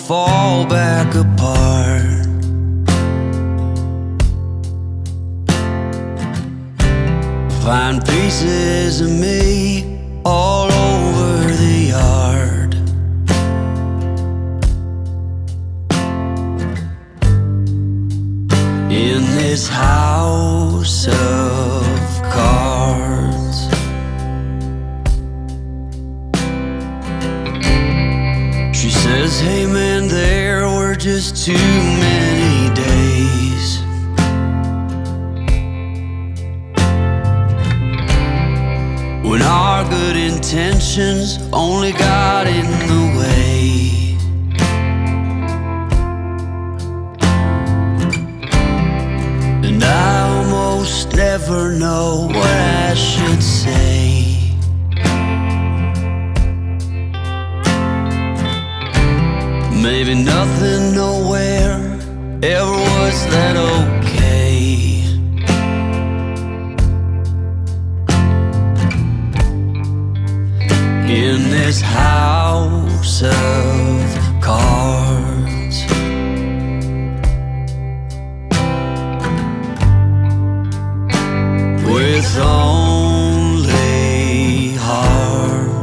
fall back apart. Find pieces of me all over the yard. In this house of cards, she says, hey man, there were just too many days. When our good intentions only got in the way. And I almost never know what I should say. Maybe nothing nowhere ever was that okay. In this house of cards, with only hearts.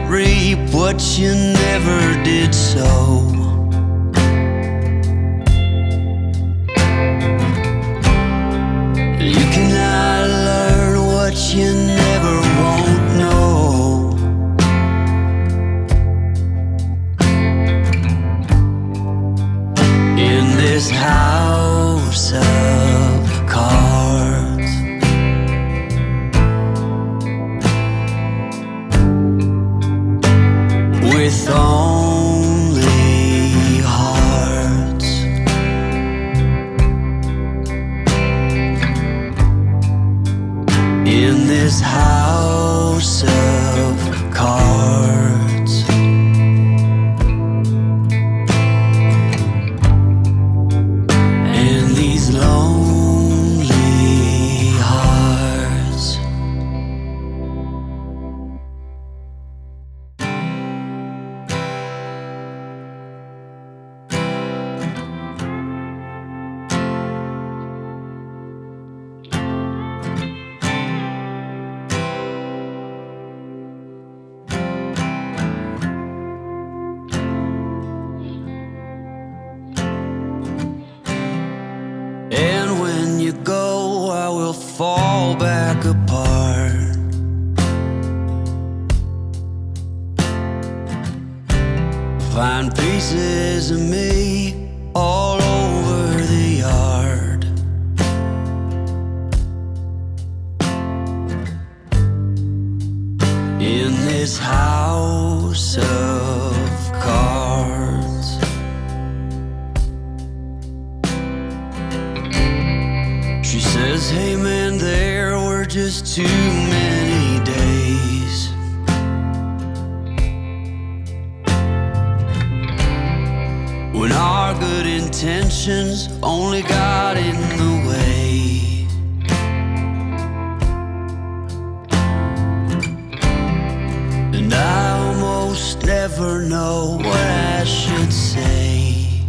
Reap what you never did sow. You cannot learn what you never won't know. In this house of cards, with only hearts. In this house of cards, and these lonely hearts. And when you go, I will fall back apart. Find pieces of me all over the yard. In this house of cards, she says, hey man, there were just too many days. When our good intentions only got in the way. And I almost never know what I should say.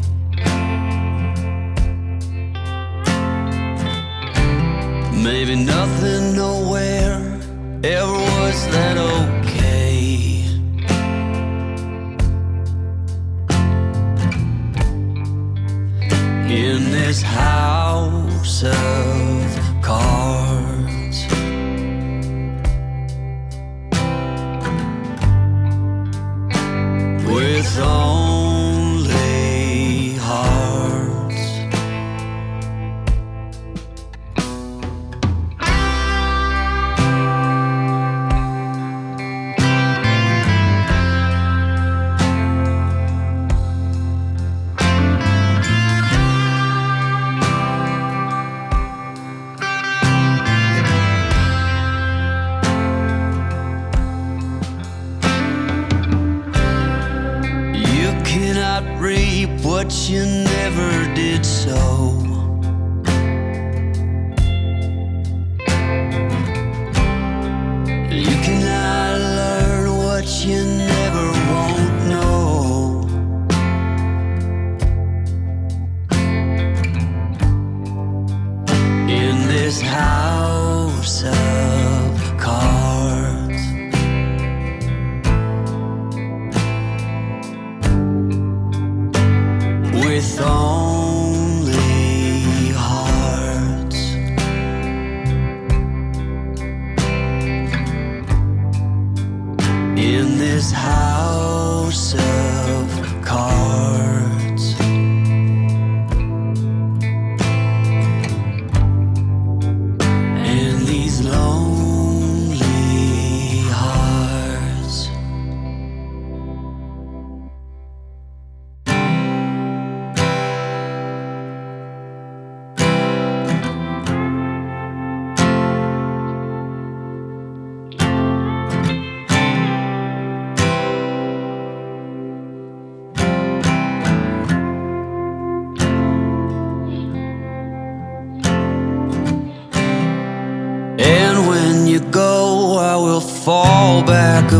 Maybe nothing nowhere ever was that okay. In this house of cards, with only hearts. what you never did sow. You cannot learn what you never won't know. In this house of cards, with only hearts, in this house of cards, and these lonely hearts. And when you go, I will fall back